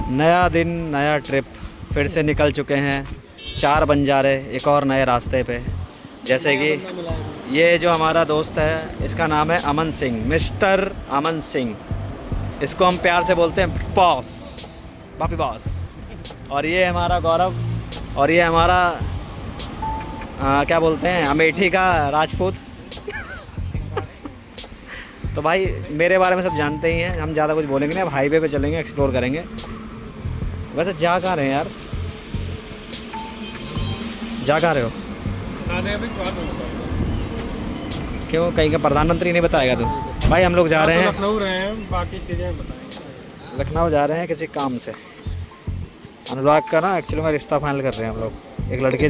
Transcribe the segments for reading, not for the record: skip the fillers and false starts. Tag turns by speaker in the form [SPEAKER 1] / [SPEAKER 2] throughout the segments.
[SPEAKER 1] नया दिन नया ट्रिप, फिर से निकल चुके हैं 4 बंजारे एक और नए रास्ते पे। जैसे कि ये जो हमारा दोस्त है इसका नाम है अमन सिंह, मिस्टर अमन सिंह। इसको हम प्यार से बोलते हैं बॉस, बापी बॉस। और ये हमारा गौरव, और ये हमारा क्या बोलते हैं अमेठी का राजपूत। तो भाई मेरे बारे में सब जानते ही हैं, हम ज़्यादा कुछ बोलेंगे नहीं। अब हाईवे पे चलेंगे, एक्सप्लोर करेंगे। वैसे जा कहाँ रहे हैं यार, जा कहाँ रहे हो? क्यों, कहीं का प्रधानमंत्री नहीं बताएगा तू? भाई हम लोग जा रहे हैं
[SPEAKER 2] लखनऊ रहे हैं, बाकी चीज़ें बताएंगे।
[SPEAKER 1] लखनऊ जा रहे हैं किसी काम से। अनुराग का ना एक्चुअली में रिश्ता फाइनल कर रहे हैं हम लोग। एक लड़की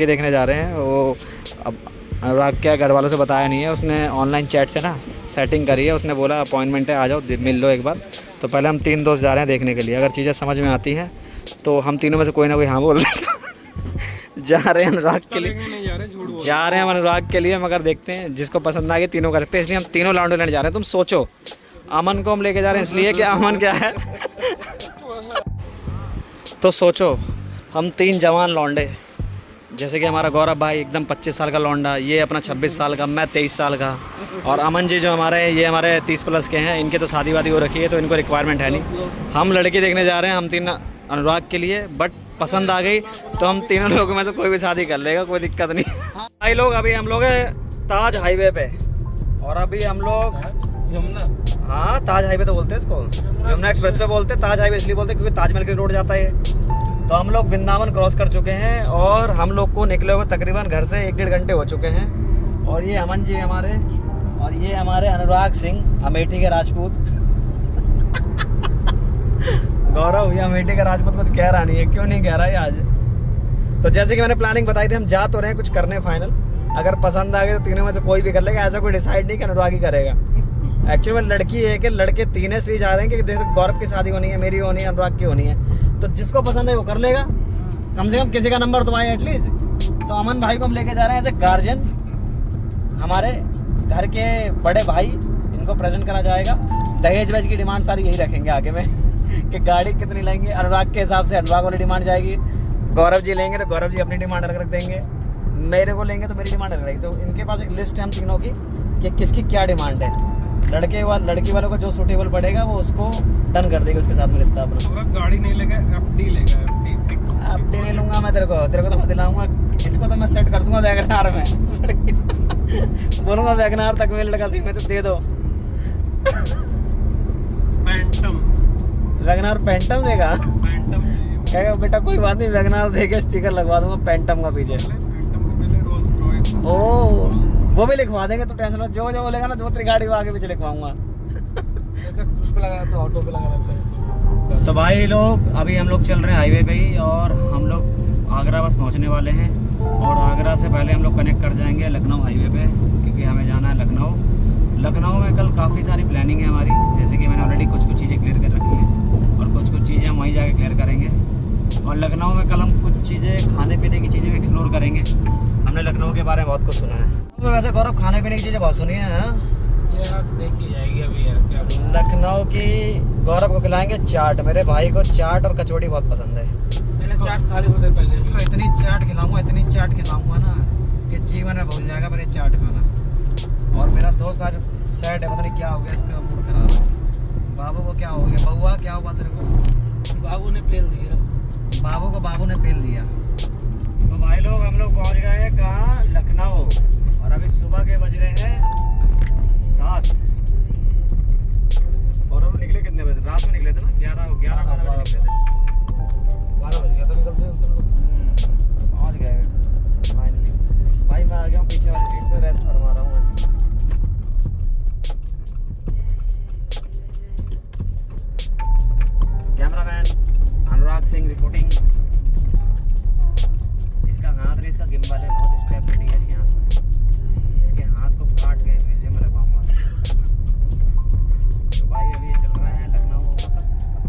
[SPEAKER 1] देखने जा रहे हैं। वो अब अनुराग के घर वालों से बताया नहीं है, उसने ऑनलाइन चैट से ना सेटिंग करी है। उसने बोला अपॉइंटमेंट है, आ जाओ मिल लो एक बार। तो पहले हम 3 दोस्त जा रहे हैं देखने के लिए। अगर चीज़ें समझ में आती हैं तो हम तीनों में से कोई ना कोई हाँ बोल देगा। जा रहे हैं अनुराग के लिए, जा रहे हैं अनुराग के लिए, मगर देखते हैं जिसको पसंद आ गई तीनों का रखते हैं। इसलिए हम तीनों लाउंडो लैंड जा रहे हैं। तुम सोचो, अमन को हम लेके जा रहे हैं इसलिए कि अमन क्या है। तो सोचो हम 3 जवान लौंडे, जैसे कि हमारा गौरव भाई एकदम 25 साल का लौंडा, ये अपना 26 साल का, मैं 23 साल का, और अमन जी जो हमारे ये हमारे 30 प्लस के हैं। इनके तो शादी वादी हो रखी है तो इनको रिक्वायरमेंट है नहीं। हम लड़की देखने जा रहे हैं, हम 3 अनुराग के लिए। बट पसंद आ गई तो हम तीनों लोगों में से कोई भी शादी कर लेगा, कोई दिक्कत नहीं। भाई लोग अभी हम लोग ताज हाईवे पे, और अभी हम लोग
[SPEAKER 2] यमुना,
[SPEAKER 1] हाँ ताज हाईवे तो बोलते हैं इसको, यमुना एक्सप्रेस पे बोलते हैं। ताज हाईवे इसलिए बोलते हैं क्योंकि ताजमहल की रोड जाता है। तो हम लोग वृंदावन क्रॉस कर चुके हैं और हम लोग को निकले हुए तकरीबन घर से 1-1.5 घंटे हो चुके हैं। और ये अमन जी हमारे, और ये हमारे अनुराग सिंह अमेठी के राजपूत। गौरव ये अमेठी का राजपूत कुछ कह रहा नहीं है, क्यों नहीं कह रहा है आज? तो जैसे कि मैंने प्लानिंग बताई थी, हम जा तो रहे हैं कुछ करने फाइनल। अगर पसंद आ गई तो तीनों में से कोई भी कर लेगा, ऐसा कोई डिसाइड नहीं कि अनुराग ही करेगा। एक्चुअली में लड़की है कि लड़के 3 है, इसलिए जा रहे हैं कि जैसे गौरव की शादी होनी है, मेरी होनी है, अनुराग की होनी है। तो जिसको पसंद है वो कर लेगा, कम से कम किसी का नंबर तो आए एटलीस्ट। तो अमन भाई को हम लेके जा रहे हैं एज ए गार्जियन। हमारे घर के बड़े भाई, इनको प्रेजेंट करा जाएगा। दहेज वहेज की डिमांड सारी यही रखेंगे आगे में कि गाड़ी कितनी लेंगे। अनुराग के हिसाब से अनुराग वाली डिमांड जाएगी, गौरव जी लेंगे तो गौरव जी अपनी डिमांड रख देंगे, मेरे को लेंगे तो मेरी डिमांड रख देंगे। तो इनके पास एक लिस्ट है हम तीनों की कि किसकी क्या डिमांड है। लड़की वालों को जो सूटेबल पड़ेगा वो उसको डन कर देगा, उसके साथ में रिश्ता अपना।
[SPEAKER 2] गाड़ी नहीं लेगा, एफडी लेगा,
[SPEAKER 1] एफडी नहीं लूंगा मैं, तेरे को तो मैं दिलाऊंगा। इसको तो मैं सेट कर दूंगा वैगनार में। बोलूंगा वैगनार तक मेरे लड़का में तो दे दो।
[SPEAKER 2] पैंटम,
[SPEAKER 1] वैगनार पैंटम देगा, कहेगा बेटा कोई बात नहीं, वैगनार देके स्टिकर लगवा दूंगा पैंटम का पीछे। ओ वो भी लिखवा देंगे, तो टेंशन मत। जो बोलेगा ना 2-3 गाड़ी वो आगे पीछे लिखवाऊंगा।
[SPEAKER 2] उस पे लगा तो ऑटो पे लगा लेते हैं।
[SPEAKER 1] तो भाई लोग अभी हम लोग चल रहे हैं हाईवे पे ही, और हम लोग आगरा बस पहुंचने वाले हैं। और आगरा से पहले हम लोग कनेक्ट कर जाएंगे लखनऊ हाईवे पे, क्योंकि हमें जाना है लखनऊ। लखनऊ में कल काफ़ी सारी प्लानिंग है हमारी, जैसे कि मैंने ऑलरेडी कुछ चीज़ें क्लियर कर रखी हैं, और कुछ चीज़ें हम वहीं जाके क्लियर करेंगे। और लखनऊ में कल हम कुछ चीज़ें, खाने पीने की चीज़ें भी एक्सप्लोर करेंगे। हमने लखनऊ के बारे में बहुत कुछ सुना है। तो वैसे गौरव खाने पीने की चीज़ें बहुत सुनी है
[SPEAKER 2] यार, देखी जाएगी अभी यार क्या।
[SPEAKER 1] लखनऊ की गौरव को खिलाएंगे चाट। मेरे भाई को चाट और कचौड़ी बहुत पसंद है।
[SPEAKER 2] मैंने चाट खा ली थोड़ी देर पहले।
[SPEAKER 1] इसको इतनी चाट खिलाऊंगा ना कि जीवन में भूल जाएगा मेरे चाट खाना। और मेरा दोस्त आज सैड है, पता नहीं क्या हो गया, इसका मूड खराब है। बाबू को क्या हो गया? बउआ क्या हुआ तेरे को?
[SPEAKER 2] बाबू ने फेल दिया।
[SPEAKER 1] बाबू ने फेल दिया। तो भाई लोग हम लोग पहुंच गए हैं कहाँ? लखनऊ। और अभी सुबह के बज रहे हैं 7। और हम निकले कितने बजे? रात में निकले थे ना, 11-12 बजे निकले थे।
[SPEAKER 2] 12 बज गया था निकलते।
[SPEAKER 1] पहुंच गए फाइनली। भाई मैं आ गया हूँ पीछे वाली सीट पे, रेस्ट फरमा रहा हूँ। Cameraman Anurag Singh reporting. इसका हाथ नहीं, इसका गिम्बल है, बहुत स्टेबिलिटी है इसके हाथ में। इसके हाथ को काट के म्यूजियम में लगवाऊंगा। तो भाई अभी ये चल रहा है लखनऊ, मतलब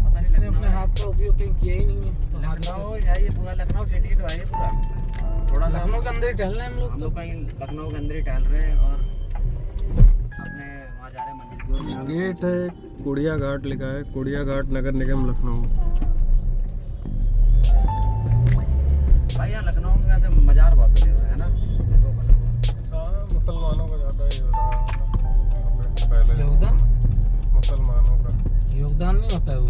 [SPEAKER 1] पता नहीं लखनऊ
[SPEAKER 2] अपने हाथ का उपयोग कहीं किया ही नहीं है।
[SPEAKER 1] लखनऊ है ये पूरा, लखनऊ सिटी तो है ये पूरा। थोड़ा
[SPEAKER 2] लखनऊ के अंदर ही टहलना है हम लोग
[SPEAKER 1] कहीं लखनऊ के अंदर ही टहल रहे हैं और अपने वहाँ जा रहे हैं मंदिर।
[SPEAKER 3] ये गेट है, कुड़िया घाट लिखा है, कुड़िया घाट नगर निगम लखनऊ।
[SPEAKER 1] भाई यहाँ लखनऊ में वैसे मजार बहुत बने हुए हैं ना।
[SPEAKER 3] हाँ, मुसलमानों का ज़्यादा ही हो रहा है पहले।
[SPEAKER 2] योगदान
[SPEAKER 3] मुसलमानों का
[SPEAKER 2] योगदान नहीं होता है वो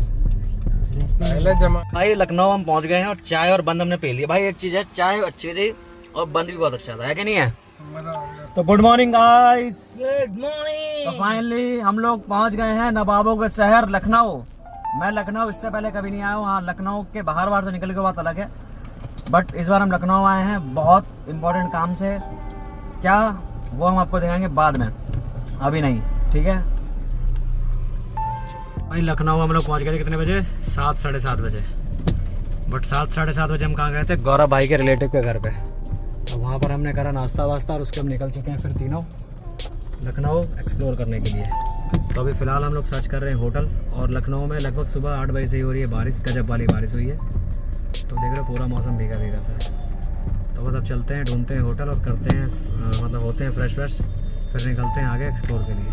[SPEAKER 3] पहले जमा।
[SPEAKER 1] भाई लखनऊ हम पहुंच गए हैं और चाय और बंद हमने पी लिया। भाई एक चीज है, चाय अच्छी थी और बंद भी बहुत अच्छा था, है कि नहीं है? तो good morning guys.
[SPEAKER 2] Good morning.
[SPEAKER 1] तो फाइनली हम लोग पहुंच गए हैं नवाबों के शहर लखनऊ। मैं लखनऊ इससे पहले कभी नहीं आया हूँ। हाँ, लखनऊ के बाहर से निकल के बात अलग है, बट इस बार हम लखनऊ आए हैं बहुत इम्पोर्टेंट काम से। क्या, वो हम आपको दिखाएंगे बाद में, अभी नहीं, ठीक है? भाई लखनऊ हम लोग पहुंच गए थे कितने बजे? 7 साढ़े 7 बजे। बट 7 साढ़े 7 बजे हम कहाँ गए थे? गौरव भाई के रिलेटिव के घर पे। तो वहाँ पर हमने करा नाश्ता वास्ता और उसके हम निकल चुके हैं फिर तीनों लखनऊ एक्सप्लोर करने के लिए। तो अभी फ़िलहाल हम लोग सर्च कर रहे हैं होटल। और लखनऊ में लगभग सुबह 8 बजे से ही हो रही है बारिश, गजब वाली बारिश हुई है। तो देख रहे हो पूरा मौसम भीगा भीगा सा है। तो बस अब चलते हैं, ढूंढते हैं होटल और करते हैं मतलब होते हैं फ्रेश व्रेश, फिर निकलते हैं आगे एक्सप्लोर के लिए।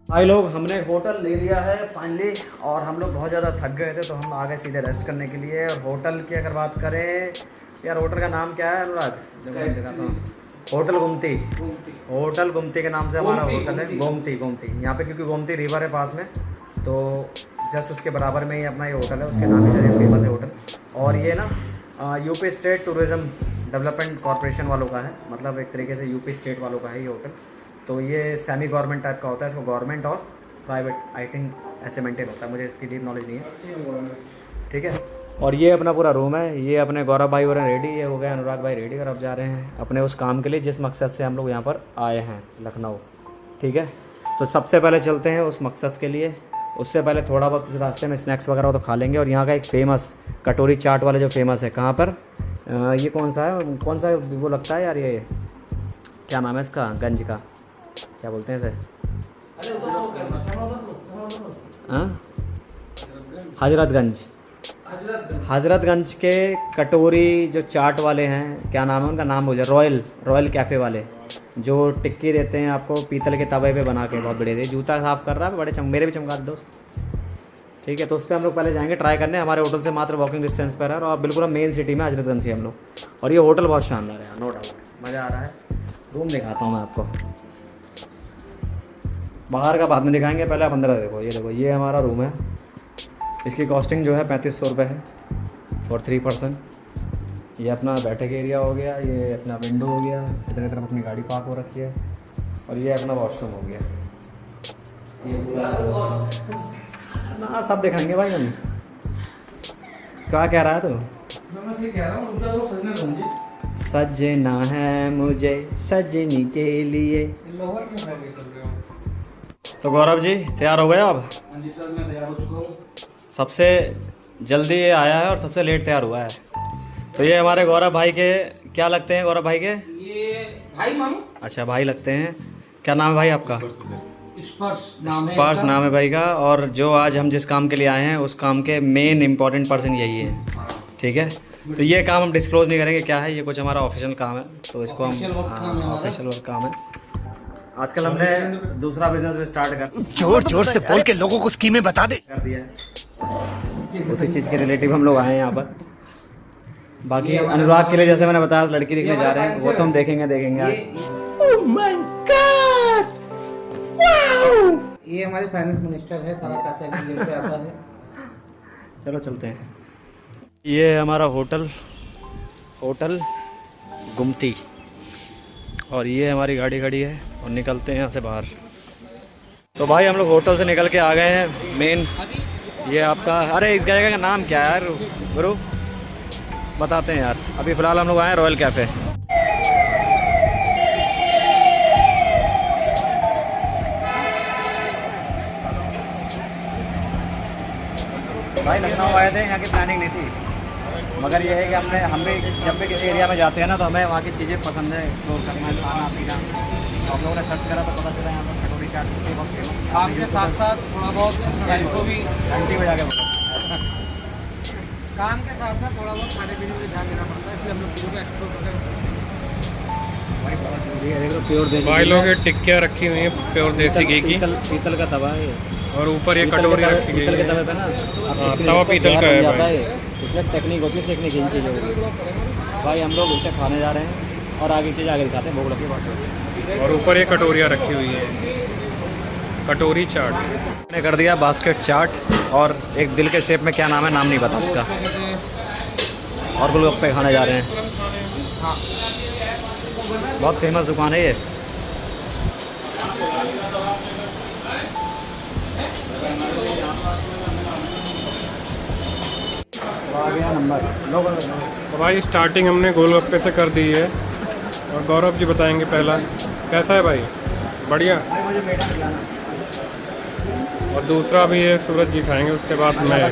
[SPEAKER 1] भाई लोग हमने होटल ले लिया है फाइनली, और हम लोग बहुत ज़्यादा थक गए थे तो हम आ गए सीधे रेस्ट करने के लिए। और होटल की अगर बात करें यार, होटल का नाम क्या है अनुराग? होटल गोमती। होटल गोमती के नाम से हमारा होटल है। गोमती यहाँ पे, क्योंकि गोमती रिवर है पास में, तो जस्ट उसके बराबर में ही अपना ये होटल है। उसके नाम से फेमस है होटल। और ये ना UP state tourism development corporation वालों का है, मतलब एक तरीके से यूपी स्टेट वालों का है ये होटल। तो ये सेमी गवर्नमेंट टाइप का होता है, इसको गवर्नमेंट और प्राइवेट आई थिंक ऐसे मेंटेन होता है, मुझे इसकी डीप नॉलेज नहीं है, ठीक है। और ये अपना पूरा रूम है। ये अपने गौरव भाई हो रहे हैं रेडी, ये हो गए अनुराग भाई रेडी, और अब जा रहे हैं अपने उस काम के लिए जिस मकसद से हम लोग यहाँ पर आए हैं लखनऊ, ठीक है। तो सबसे पहले चलते हैं उस मकसद के लिए। उससे पहले थोड़ा बहुत कुछ रास्ते में स्नैक्स वगैरह तो खा लेंगे। और यहाँ का एक फ़ेमस कटोरी चाट वाले जो फेमस है, कहाँ पर ये कौन सा है, कौन सा वो लगता है यार, ये क्या नाम है इसका, गंज का क्या बोलते हैं इसे? हजरतगंज। हजरतगंज के कटोरी जो चाट वाले हैं, क्या नाम है उनका, नाम हो जाए रॉयल कैफ़े वाले, जो टिक्की देते हैं आपको पीतल के तवे पे बना के, बहुत बढ़िया थे। जूता साफ़ कर रहा है बड़े मेरे भी चमका दे दोस्त, ठीक है। तो उस पर हम लोग पहले जाएंगे ट्राई करने। हमारे होटल से मात्र वॉकिंग डिस्टेंस पर है और बिल्कुल मेन सिटी में हजरतगंज के हम लोग। और ये होटल बहुत शानदार है, नो डाउट, मज़ा आ रहा है। रूम दिखाता हूँ मैं आपको, बाहर का बाद में दिखाएंगे, पहले आप अंदर देखो। ये देखो, ये हमारा रूम है। इसकी कॉस्टिंग जो है 3500 रुपये है फॉर 3 पर्सन। ये अपना बैठक एरिया हो गया, ये अपना विंडो हो गया, इतने तरफ अपनी गाड़ी पार्क हो रखी है, और ये अपना वॉशरूम हो गया। ये पूरा ना सब दिखाएंगे भाई हम। क्या कह रहा है तू? सजना है मुझे सजनी के लिए। तो गौरव जी तैयार हो गए आप?
[SPEAKER 2] जी सर, मैं तैयार हो चुका हूँ।
[SPEAKER 1] सबसे जल्दी ये आया है और सबसे लेट तैयार हुआ है। तो ये हमारे गौरव भाई के क्या लगते हैं? गौरव भाई के
[SPEAKER 2] ये भाई मानो,
[SPEAKER 1] अच्छा भाई लगते हैं। क्या नाम है भाई आपका?
[SPEAKER 2] स्पर्श
[SPEAKER 1] नाम है भाई का। और जो आज हम जिस काम के लिए आए हैं उस काम के मेन इंपॉर्टेंट पर्सन यही है, ठीक है। तो ये काम हम डिस्क्लोज नहीं करेंगे क्या है, ये कुछ हमारा ऑफिशियल काम है, तो इसको हम ऑफिशियल वर्क काम है। आजकल हमने दूसरा बिजनेस भी स्टार्ट कर,
[SPEAKER 4] जोर से बोल के लोगों को स्कीमें बता दे
[SPEAKER 1] कर दिया है। उसी चीज़ के रिलेटिव हम लोग आए हैं यहाँ पर। बाकी अनुराग के लिए जैसे मैंने बताया लड़की देखने जा रहे हैं, वो तो हम देखेंगे आज।
[SPEAKER 2] ये हमारे फाइनेंस मिनिस्टर है, सारा पैसा इनके जेब से आता है।
[SPEAKER 1] चलो चलते हैं। ये हमारा होटल गुमती, और ये हमारी गाड़ी खड़ी है और निकलते हैं यहाँ से बाहर। तो भाई हम लोग होटल से निकल के आ गए हैं मेन। ये आपका, अरे इस जगह का नाम क्या है यार गुरु, बताते हैं यार। अभी फ़िलहाल हम लोग आए हैं रॉयल कैफ़े। भाई लखनऊ आए थे, यहाँ की प्लानिंग नहीं थी, मगर ये है कि हम भी जब भी किसी एरिया में जाते हैं ना, तो हमें वहाँ की चीज़ें पसंद है, एक्सप्लोर करना, खाना पीना। तो हम लोगों ने सर्च करा तो पता चला यहाँ पर कटोरी चाट बहुत फेमस।
[SPEAKER 2] काम के साथ साथ थोड़ा बहुत को भी
[SPEAKER 1] घंटी बजा के बोला।
[SPEAKER 2] काम के साथ साथ थोड़ा बहुत खाने पीने में ध्यान देना पड़ता है, इसलिए हम लोग पूरे एक्सप्लोर करते हैं।
[SPEAKER 1] प्योर देसी
[SPEAKER 3] भाई लोग ये टिक्कियाँ रखी हुई हैं प्योर देसी घी की,
[SPEAKER 1] पीतल का तवा है ये।
[SPEAKER 3] और ऊपर ये कटोरी रखी गई
[SPEAKER 1] पीतल के
[SPEAKER 3] है।
[SPEAKER 1] तवे पे ना
[SPEAKER 3] हाँ, तवा पीतल का है भाई।
[SPEAKER 1] इसमें टेक्निक होती है सीखने की इन चीज़ों की। भाई हम लोग इसे खाने जा रहे हैं और आगे चीज़ आगे दिखाते हैं, भूख लगी बात।
[SPEAKER 3] और ऊपर ये कटोरियाँ रखी हुई है, कटोरी चाट।
[SPEAKER 1] मैंने कर दिया बास्केट चाट और एक दिल के शेप में, क्या नाम है, नाम नहीं पता उसका। और गोलगप्पे खाने जा रहे हैं। बहुत फेमस दुकान है ये। आ गया नंबर।
[SPEAKER 3] तो भाई स्टार्टिंग हमने गोलगप्पे से कर दी है और गौरव जी बताएंगे पहला कैसा है भाई। बढ़िया। और दूसरा भी है सूरज जी खाएंगे, उसके बाद मैं,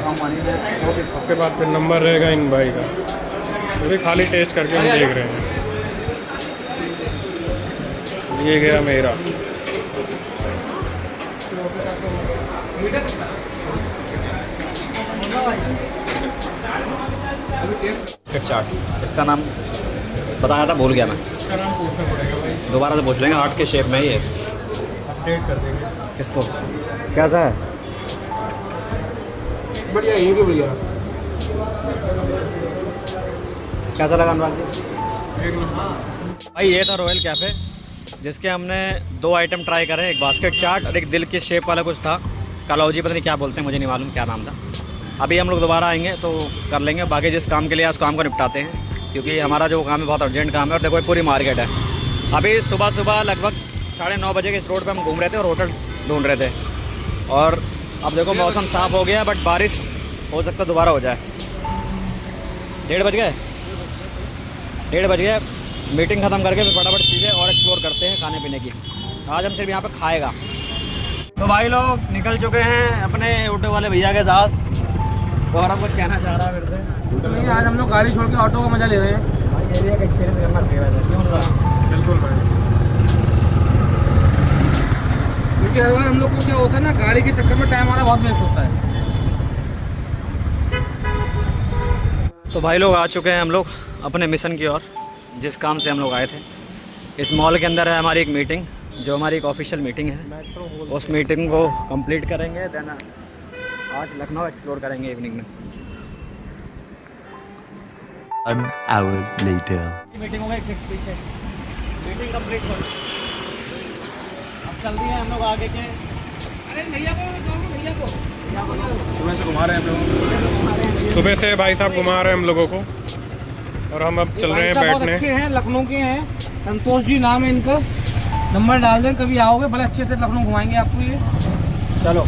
[SPEAKER 3] उसके बाद फिर नंबर रहेगा इन भाई का। तो भी खाली टेस्ट करके हम देख रहे हैं। ये गया मेरा।
[SPEAKER 1] चाट, इसका नाम बताया था, भूल गया मैं।
[SPEAKER 3] इसका नाम पूछना पड़ेगा भाई,
[SPEAKER 1] दोबारा से पूछ लेंगे। हार्ट के शेप में ये
[SPEAKER 3] अपडेट कर देंगे।
[SPEAKER 1] किसको कैसा है?
[SPEAKER 2] बढ़िया, ये भी बढ़िया।
[SPEAKER 1] कैसा लगा अनुराग जी?
[SPEAKER 3] एक नंबर।
[SPEAKER 1] भाई ये था रॉयल कैफ़े, जिसके हमने 2 आइटम ट्राई करे, एक बास्केट चाट और एक दिल के शेप वाला कुछ था, कलौजी पता नहीं क्या बोलते हैं, मुझे नहीं मालूम क्या नाम था। अभी हम लोग दोबारा आएंगे तो कर लेंगे, बाकी जिस काम के लिए उस काम को निपटाते हैं, क्योंकि हमारा जो काम है बहुत अर्जेंट काम है। और देखो ये पूरी मार्केट है। अभी सुबह सुबह लगभग 9:30 बजे के इस रोड पे हम घूम रहे थे और होटल ढूंढ रहे थे। और अब देखो मौसम साफ़ हो गया, बट बारिश हो सकता दोबारा हो जाए। 1:30 बज गए, 1:30 बज गए। मीटिंग ख़त्म करके फिर फटाफट चीज़ें और एक्सप्लोर करते हैं खाने पीने की। आज हम सिर्फ यहाँ पे खाएगा। तो भाई लोग निकल चुके हैं अपने ऑटो वाले भैया के साथ। गौरव कुछ कहना चाह रहा है फिर से?
[SPEAKER 2] नहीं, आज हम लोग गाड़ी छोड़ के ऑटो का मजा ले रहे हैं।
[SPEAKER 1] भाई एरिया का एक्सपीरियंस करना चाहिए वैसे, क्यों ना?
[SPEAKER 3] बिल्कुल भाई।
[SPEAKER 2] क्योंकि हर बार हम लोग को क्या होता है ना, गाड़ी के चक्कर में टाइम हमारा बहुत वेस्ट होता है।
[SPEAKER 1] तो भाई लोग आ चुके हैं हम लोग अपने मिशन की ओर, जिस काम से हम लोग आए थे। इस मॉल के अंदर है हमारी एक मीटिंग, जो हमारी एक ऑफिशियल मीटिंग है। उस मीटिंग को कंप्लीट करेंगे, देन आज लखनऊ एक्सप्लोर करेंगे इवनिंग में।
[SPEAKER 5] An hour later.
[SPEAKER 1] मीटिंग हो गई फिक्स, पीछे मीटिंग कंप्लीट हो। अब चल दिए हम लोग आगे के।
[SPEAKER 2] अरे भैया को
[SPEAKER 3] सुबह से घुमा रहे हैं हम लोग। सुबह से भाई साहब घुमा रहे हैं हम लोगों को, और हम अब चल रहे हैं
[SPEAKER 2] बहुत
[SPEAKER 3] बैठने।
[SPEAKER 2] अच्छे हैं, लखनऊ के हैं, संतोष जी नाम है इनका। नंबर डाल दें, कभी आओगे बड़े अच्छे से लखनऊ घुमाएंगे आपको ये।
[SPEAKER 1] चलो।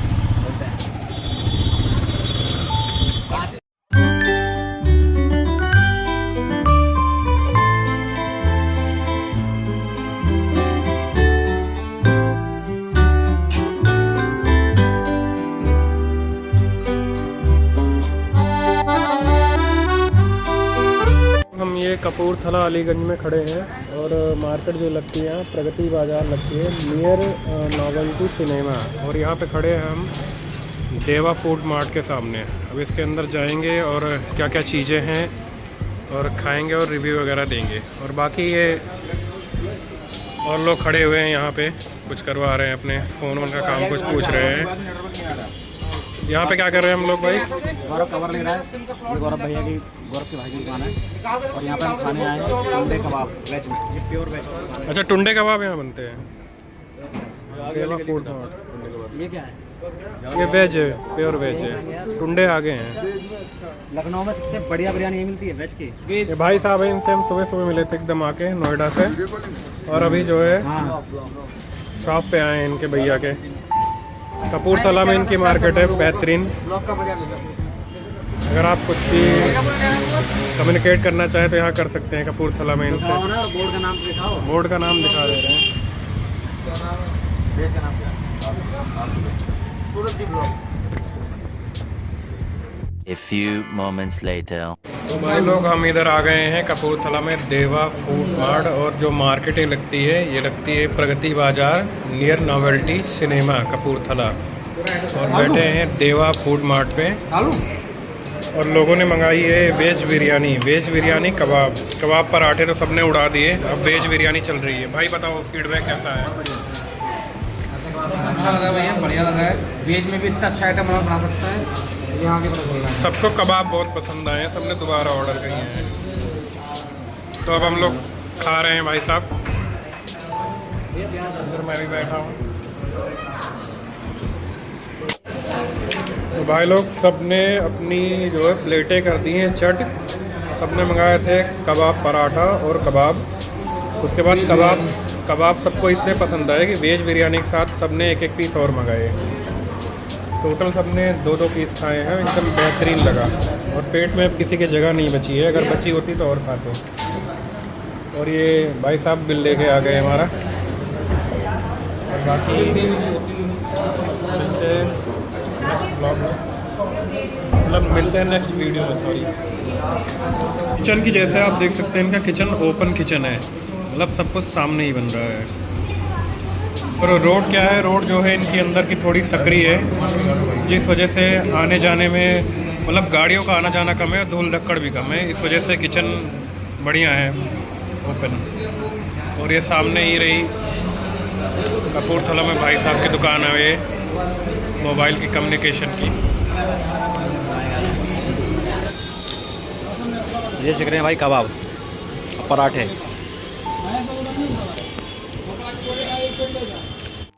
[SPEAKER 3] हम ये कपूरथला अलीगंज में खड़े हैं और मार्केट जो लगती है यहाँ प्रगति बाज़ार लगती है, नियर नोवेल्टी सिनेमा। और यहाँ पे खड़े हैं हम देवा फूड मार्ट के सामने। अब इसके अंदर जाएंगे और क्या क्या चीज़ें हैं और खाएंगे और रिव्यू वगैरह देंगे। और बाकी ये और लोग खड़े हुए हैं यहाँ पे, कुछ करवा रहे हैं, अपने फ़ोन का काम कुछ पूछ रहे हैं। यहाँ पे क्या कर रहे हैं हम लोग भाई?
[SPEAKER 1] गौरव कवर ले रहा है। ये गौरव भैया की, गौरव के भाई की दुकान है और यहाँ पे हम खाने आए हैं टुंडे कबाब वेज में। ये प्योर वेज।
[SPEAKER 3] अच्छा, टुंडे कबाब यहाँ बनते हैं। देवा फूड मार्ट।
[SPEAKER 1] ये क्या है?
[SPEAKER 3] ये वेज है, प्योर वेज है। टुंडे आगे हैं।
[SPEAKER 1] लखनऊ में सबसे बढ़िया बिरयानी ये मिलती है वेज की।
[SPEAKER 3] ये भाई साहब हैं, इनसे हम सुबह सुबह मिले थे एकदम आके नोएडा से, और अभी जो है
[SPEAKER 1] हाँ,
[SPEAKER 3] शॉप पे आए हैं इनके भैया के। कपूरथला में इनकी मार्केट है बेहतरीन। अगर आप कुछ भी कम्युनिकेट करना चाहें तो यहाँ कर सकते हैं कपूरथला में इनसे।
[SPEAKER 1] बोर्ड का नाम दिखाओ।
[SPEAKER 3] बोर्ड का नाम दिखा दे रहे हैं।
[SPEAKER 1] वेज का नाम क्या?
[SPEAKER 5] A few moments later.
[SPEAKER 3] तो भाई लोग हम इधर आ गए हैं कपूरथला में देवा फूड मार्ट, और जो मार्केटिंग लगती है ये लगती है प्रगति बाज़ार नियर नोवेल्टी सिनेमा कपूरथला। और बैठे हैं देवा फूड मार्ट पे। और लोगों ने मंगाई है वेज बिरयानी कबाब पराठे तो सबने उड़ा दिए। अब वेज बिरयानी चल रही है। भाई बताओ फीडबैक कैसा है?
[SPEAKER 2] अच्छा लगा भैया, बढ़िया लगा है। वेज में भी इतना अच्छा आइटम बना सकता है, यहाँ के पता चल रहा है।
[SPEAKER 3] सबको कबाब बहुत पसंद आए हैं, सबने दोबारा ऑर्डर किए हैं। तो अब हम लोग खा रहे हैं भाई साहब। अंदर मैं भी बैठा हूँ। तो भाई लोग सबने अपनी जो है प्लेटें कर दी हैं चट। सबने मंगाए थे कबाब पराठा और कबाब। उसके बाद कबाब सबको इतने पसंद आए कि वेज बिरयानी के साथ सबने एक पीस और मंगाए। टोटल सबने 2 पीस खाए हैं। एकदम बेहतरीन लगा और पेट में अब किसी की जगह नहीं बची है। अगर बची होती तो और खाते। और ये भाई साहब बिल लेके आ गए हमारा। और बाकी मिलते हैं नेक्स्ट वीडियो में। सॉरी, किचन की जैसे आप देख सकते हैं, इनका किचन ओपन किचन है, मतलब सब कुछ सामने ही बन रहा है। और रोड क्या है, रोड जो है इनकी अंदर की थोड़ी सकरी है, जिस वजह से आने जाने में मतलब गाड़ियों का आना जाना कम है, धूल धक्कड़ भी कम है। इस वजह से किचन बढ़िया है, ओपन। और ये सामने ही रही कपूरथला में भाई साहब की दुकान है, ये मोबाइल की कम्युनिकेशन की।
[SPEAKER 1] ये सीख रहे हैं भाई कबाब पराठे।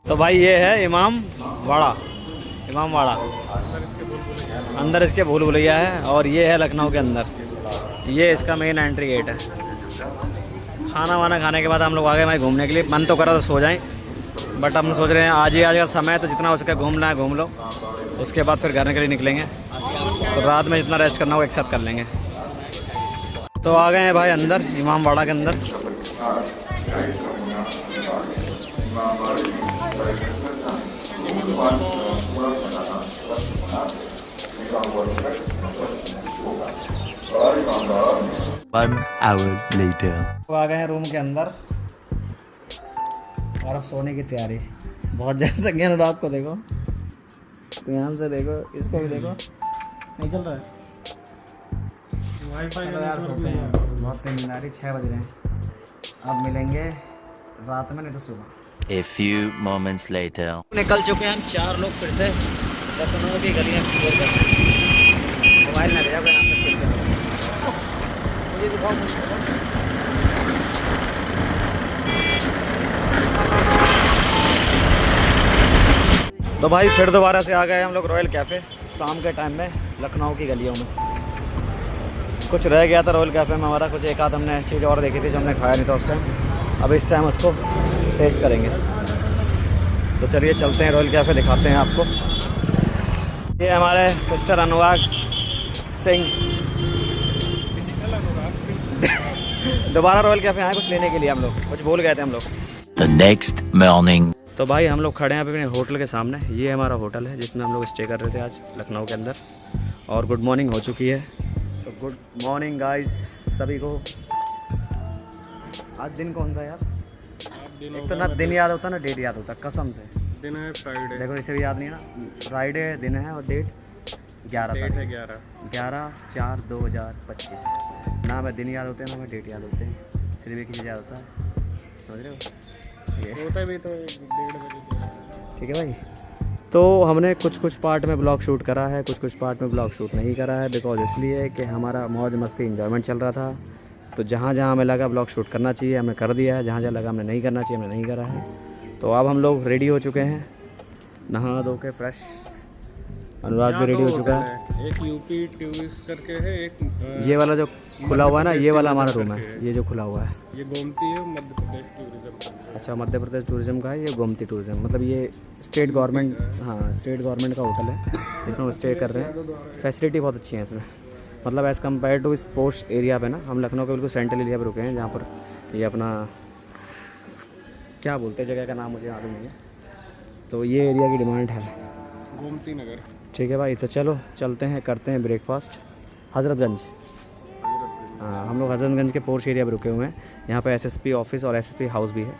[SPEAKER 1] तो भाई ये है इमाम वाड़ा अंदर इसके भूल भुलैया है। और ये है लखनऊ के अंदर, ये इसका मेन एंट्री गेट है। खाना वाना खाने के बाद हम लोग आ गए भाई घूमने के लिए। मन तो करा तो सो जाएं, बट हम सोच रहे हैं आज का समय है तो जितना हो सके घूमना है घूम लो, उसके बाद फिर घर के लिए निकलेंगे। तो रात में जितना रेस्ट करना हो एक साथ कर लेंगे। तो आ गए हैं भाई अंदर, इमाम वाड़ा के अंदर।1
[SPEAKER 5] hour later.
[SPEAKER 1] तो आ गए हैं रूम के अंदर और अब सोने की तैयारी। बहुत ज़्यादा थक गए अनुराग को देखो, ध्यान से देखो, इसको भी देखो, नहीं चल रहा है वाईफाई। तो यार सोते हैं, बहुत नींद आ रही। 6 बज रहे हैं। अब मिलेंगे रात में, नहीं तो सुबह।
[SPEAKER 5] A few moments later.
[SPEAKER 1] निकल चुके हैं हम 4 लोग फिर से लखनऊ की गलियाँ एक्सप्लोर करते हैं। मोबाइल में भेजा कोई मुझे दिखाओ। तो भाई फिर दोबारा से आ गए हम लोग रॉयल कैफ़े शाम के टाइम में लखनऊ की गलियों में। कुछ रह गया था रॉयल कैफ़े में हमारा, कुछ एक आध हमने चीज़ और देखी थी जो हमने खाया नहीं था उस टाइम। अब इस टाइम उसको टेस्ट करेंगे। तो चलिए चलते हैं रॉयल कैफ़े, दिखाते हैं आपको। ये हमारे मिस्टर अनुराग सिंह दोबारा रॉयल कैफ़े आए कुछ लेने के लिए। हम लोग कुछ भूल गए थे हम लोग।
[SPEAKER 5] The next morning.
[SPEAKER 1] तो भाई हम लोग खड़े हैं अपने होटल के सामने। ये हमारा होटल है जिसमें हम लोग स्टे कर रहे थे आज लखनऊ के अंदर। और गुड मॉर्निंग हो चुकी है। तो गुड मॉर्निंग गाइस सभी को। आज दिन कौन सा है यार? एक तो ना दिन याद होता ना डेट याद होता, कसम से।
[SPEAKER 3] दिन है फ्राइडे।
[SPEAKER 1] देखो इसे भी याद नहीं है ना, फ्राइडे दिन है और डेट 11/4/2025। ना मैं दिन याद होते हैं ना मैं डेट याद होते हैं, सिर्फ एक चीज़ याद होता है, समझ रहे हो? ये
[SPEAKER 3] होता भी तो 1:30 बजे।
[SPEAKER 1] ठीक है भाई। तो हमने कुछ पार्ट में ब्लॉग शूट करा है, कुछ पार्ट में ब्लॉग शूट नहीं करा है। बिकॉज इसलिए कि हमारा मौज मस्ती इंजॉयमेंट चल रहा था। तो जहाँ जहाँ हमें लगा ब्लॉग शूट करना चाहिए हमने कर दिया है, जहाँ जहाँ लगा हमने नहीं करना चाहिए हमने नहीं करा है। तो अब हम लोग रेडी हो चुके हैं, नहा धो के फ्रेश। अनुराग भी रेडी हो चुका है।
[SPEAKER 3] एक यूपी टूरिस्ट करके है, एक
[SPEAKER 1] ये वाला जो खुला हुआ है ना, ये वाला हमारा रूम है, ये जो खुला हुआ है।
[SPEAKER 3] ये गोमती है, मध्य प्रदेश टूरिज्म।
[SPEAKER 1] अच्छा, मध्य प्रदेश टूरिज्म का है ये, गोमती टूरिज्म। मतलब ये स्टेट गवर्नमेंट, हाँ स्टेट गवर्नमेंट का होटल है जिसमें हम स्टे कर रहे हैं। फैसिलिटी बहुत अच्छी है इसमें, मतलब एज़ कम्पेयर टू इस पोस्ट एरिया पे ना। हम लखनऊ के बिल्कुल सेंट्रल एरिया पे रुके हैं, जहाँ पर ये अपना क्या बोलते हैं जगह का नाम मुझे याद नहीं है। तो ये एरिया की डिमांड है
[SPEAKER 3] गोमती नगर।
[SPEAKER 1] ठीक है भाई, तो चलो चलते हैं, करते हैं ब्रेकफास्ट। हज़रतगंज, हाँ हम लोग हज़रतगंज के पोर्श एरिया पर रुके हुए हैं। यहाँ पे एसएसपी ऑफिस और एसएसपी हाउस भी है,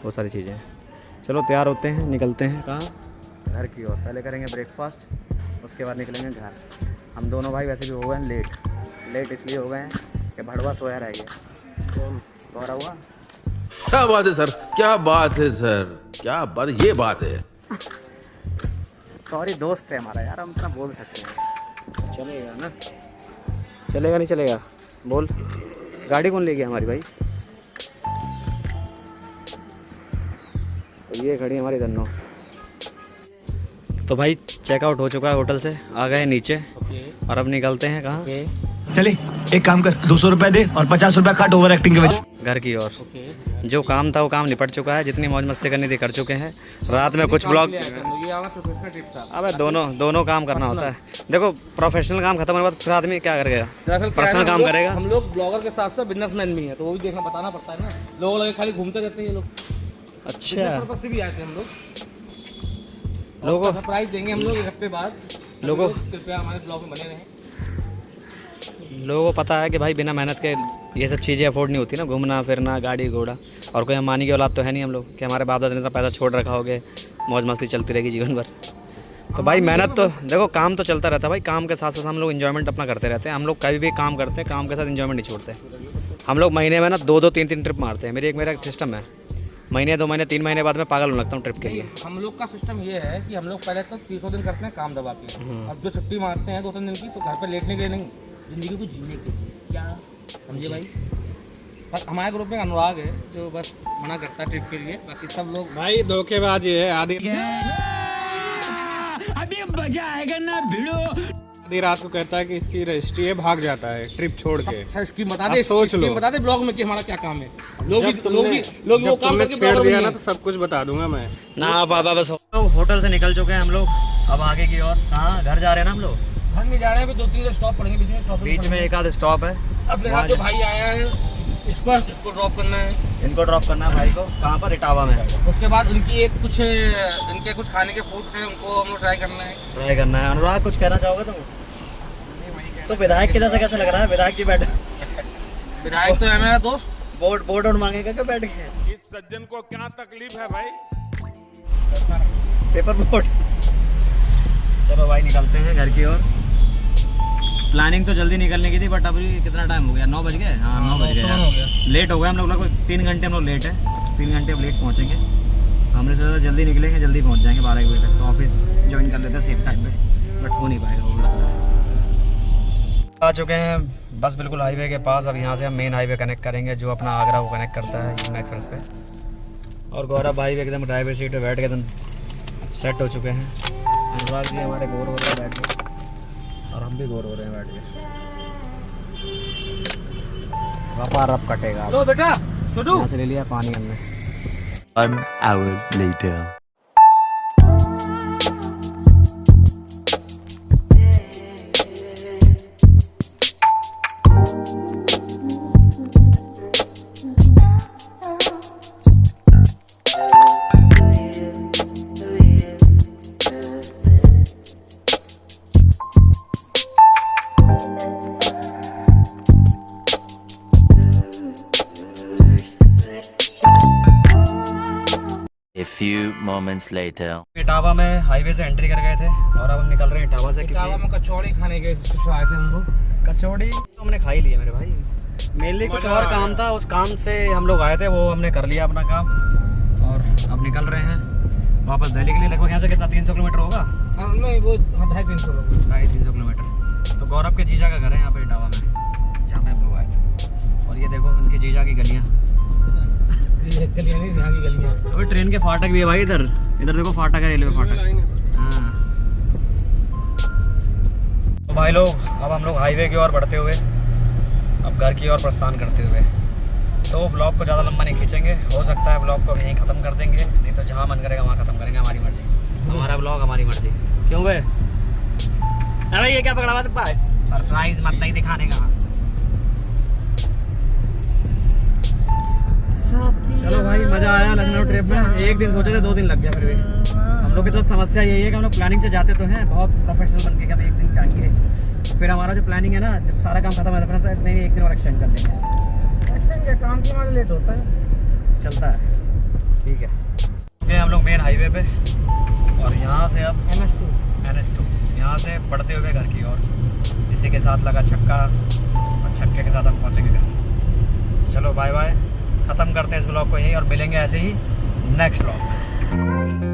[SPEAKER 1] बहुत सारी चीज़ें हैं। चलो तैयार होते हैं, निकलते हैं कहाँ, घर की ओर। पहले करेंगे ब्रेकफास्ट, उसके बाद निकलेंगे घर। हम दोनों भाई वैसे भी हो गए हैं लेट इसलिए हो गए हैं कि भड़वा सोया रह गया।
[SPEAKER 3] कौन?
[SPEAKER 1] गौरव हुआ
[SPEAKER 6] क्या बात है सर, क्या बात है सर, क्या बात, ये बात है।
[SPEAKER 1] सॉरी दोस्त है हमारा यार, हम इतना बोल सकते हैं। चलेगा ना? चलेगा नहीं चलेगा? बोल। गाड़ी कौन ले गया हमारी भाई? तो ये खड़ी हमारी धन्नो। तो भाई चेकआउट हो चुका है होटल से, आ गए नीचे और अब निकलते हैं कहाँ?
[SPEAKER 4] चले एक काम कर, 200 रुपए दे और 50 रुपए काट ओवर एक्टिंग के वजह।
[SPEAKER 1] घर की ओर। जो काम था वो काम निपट चुका है, जितनी मौज मस्ती करनी थी कर चुके हैं। रात में कुछ ब्लॉग, अबे दोनों काम करना होता है। देखो प्रोफेशनल काम खत्म होने के बाद फिर आदमी क्या करेगा? पर्सनल काम करेगा।
[SPEAKER 2] हम लोग ब्लॉगर के साथ साथ बिजनेसमैन भी हैं, तो वो भी देखना बताना पड़ता है ना। लोग लगे खाली घूमते रहते हैं ये लोग।
[SPEAKER 1] अच्छा
[SPEAKER 2] पर्पस से भी आए थे हम लोग।
[SPEAKER 1] लोगों
[SPEAKER 2] सरप्राइज देंगे हम लोग एक हफ्ते बाद।
[SPEAKER 1] लोगों
[SPEAKER 2] कृपया हमारे ब्लॉग में बने रहें।
[SPEAKER 1] लोगों को पता है कि भाई बिना मेहनत के ये सब चीज़ें अफोर्ड नहीं होती ना, घूमना फिरना, गाड़ी घोड़ा। और कोई अम्बानी की औलाद तो है नहीं हम लोग कि हमारे बाप दादा ने इतना पैसा छोड़ रखा होगे, मौज मस्ती चलती रहेगी जीवन भर। तो भाई मेहनत तो देखो, काम तो चलता रहता है भाई। काम के साथ साथ हम लोग इन्जॉयमेंट अपना करते रहते हैं। हम लोग कभी भी काम करते हैं, काम के साथ इन्जॉयमेंट नहीं छोड़ते। हम लोग महीने में ना 2-2, 3-3 ट्रिप मारते हैं। मेरा सिस्टम है, महीने 2 महीने 3 महीने बाद में पागल होने लगता हूँ ट्रिप के लिए।
[SPEAKER 2] हम लोग का सिस्टम ये है कि हम लोग पहले तो 300 दिन करते हैं काम दबा के। अब जो छुट्टी मारते हैं 2-3 दिन की, तो घर पर लेटने के लिए नहीं, जिंदगी को जीने के लिए। क्या समझे भाई? पर हमारे ग्रुप में अनुराग है जो बस मना करता है ट्रिप के लिए, बाकी सब लोग
[SPEAKER 3] भाई धोखेबाज है। आधी
[SPEAKER 4] अभी मजा आएगा ना भिड़ो।
[SPEAKER 3] आधी रात को कहता है कि इसकी रजिस्ट्री है, भाग जाता है ट्रिप छोड़ के।
[SPEAKER 2] सर स्कीम बता
[SPEAKER 3] आप
[SPEAKER 2] दे,
[SPEAKER 3] सोच लो।
[SPEAKER 2] स्कीम बता दे ब्लॉग में कि हमारा क्या काम है। लोग
[SPEAKER 3] जब तुमने
[SPEAKER 2] वो काम करके
[SPEAKER 3] छेड़
[SPEAKER 2] ब्लॉगर
[SPEAKER 3] दिया
[SPEAKER 2] बन
[SPEAKER 3] ना
[SPEAKER 2] गए।
[SPEAKER 3] तो सब कुछ बता दूंगा मैं।
[SPEAKER 1] ना बाबा बस होटल से निकल चुके हैं हम लोग, अब आगे की ओर। कहाँ? घर जा रहे हैं ना हम लोग।
[SPEAKER 2] घर में जा रहे हैं, 2-3 स्टॉप पड़ेंगे बीच में।
[SPEAKER 1] बीच में एक आध स्टॉप है।
[SPEAKER 2] अपने साथ जो भाई आया है इसको ड्रॉप करना है।
[SPEAKER 1] इनको ड्रॉप करना है भाई को। कहाँ पर? इटावा में।
[SPEAKER 2] उसके बाद इनके कुछ खाने के फूड थे, उनको हम लोग ट्राई करना है।
[SPEAKER 1] अनुराग कुछ कहना चाहोगे तुम? तो विधायक की तरह से कैसे लग रहा है? विधायक जी बैठे,
[SPEAKER 2] विधायक तो है मेरा दोस्त।
[SPEAKER 1] बोर्ड मांगेगा क्या बैठ के?
[SPEAKER 3] इस सज्जन को क्या तकलीफ है भाई?
[SPEAKER 1] Paper board. चलो भाई निकलते हैं घर की ओर। प्लानिंग तो जल्दी निकलने की थी, बट अभी कितना टाइम हो गया? 9 बज गए। हाँ 9 बज गए यार। लेट हो गए हम लोग लगभग 3 घंटे हम लोग लेट है। 3 घंटे अब लेट पहुँचेंगे। हमने सोचा जल्दी निकलेंगे, जल्दी पहुँच जाएंगे 12 बजे तक। तो ऑफिस ज्वाइन कर लेते हैं सेम टाइम पे, बट हो नहीं पाएगा वो लगता है। आ चुके हैं बस बिल्कुल हाईवे के पास। अब यहाँ से हम मेन हाईवे कनेक्ट करेंगे जो अपना आगरा को कनेक्ट करता है यमुना एक्सप्रेस पे। और गौरव भाई भी एकदम ड्राइवर सीट पे बैठ के एकदम सेट हो चुके हैं। अनुराग जी हमारे बोर हो रहे हैं बैठ के, और हम भी बोर हो रहे हैं बैठ के। रफा रफ कटेगा।
[SPEAKER 2] लो बेटा छोटू,
[SPEAKER 1] यहाँ से ले लिया पानी हमने।
[SPEAKER 5] 1 hour later. A few moments later.
[SPEAKER 1] Etawah में हाईवे से एंट्री कर गए थे और अब हम निकल रहे हैं इटावा से।
[SPEAKER 2] इटावा में कचौड़ी खाने के आए थे हम लोग।
[SPEAKER 1] कचौड़ी तो हमने खा ही ली है मेरे भाई। मेनली कुछ और काम था, उस काम से हम लोग आए थे, वो हमने कर लिया अपना काम और अब निकल रहे हैं वापस दिल्ली के लिए। लगभग यहाँ से कितना 300 किलोमीटर होगा?
[SPEAKER 2] नहीं वो 250-300 लोग।
[SPEAKER 1] 250-300 किलोमीटर। तो गौरव के जीजा का घर है यहाँ पे इटावा में, जहाँ पे हम लोग आए। और ये देखो उनकी जीजा की गलियाँ,
[SPEAKER 2] गलियाँ नहीं, यहाँ की गलियाँ।
[SPEAKER 1] अभी ट्रेन के फाटक भी है भाई इधर। इधर देखो फाटक है, रेलवे फाटक। हाँ तो भाई लोग अब हम लोग हाईवे की ओर बढ़ते हुए अब घर की ओर प्रस्थान करते हुए, तो ब्लॉग को ज़्यादा लंबा नहीं खींचेंगे। हो सकता है ब्लॉग को यहीं ख़त्म कर देंगे, नहीं तो जहाँ मन करेगा वहाँ ख़त्म करेंगे। हमारी मर्जी, हमारा ब्लॉग हमारी मर्जी। क्यों बे? अरे ये क्या पकड़ा हुआ तुम भाई? सरप्राइज मत नहीं दिखाने का। चलो भाई मज़ा आया लखनऊ ट्रिप में। एक दिन सोचे थे 2 दिन लग गया। फिर भी हम लोग की तो समस्या यही है कि हम लोग प्लानिंग से जाते तो हैं बहुत प्रोफेशनल बन के, कि हम एक दिन जाएंगे। फिर हमारा जो प्लानिंग है ना, जब सारा काम खत्म हो जाता है तो नहीं एक दिन और एक्सटेंड कर लेंगे। एक्सटेंड क्या, काम की वजह लेट होता है, चलता है। ठीक है ओके, हम लोग मेन हाईवे पे और यहाँ से अब NS2 यहाँ से बढ़ते हुए घर की ओर। इसी के साथ लगा छक्का और छक्के के साथ हम पहुँचेंगे घर। चलो बाय बाय, ख़त्म करते हैं इस ब्लॉग को यहीं और मिलेंगे ऐसे ही नेक्स्ट ब्लॉग में।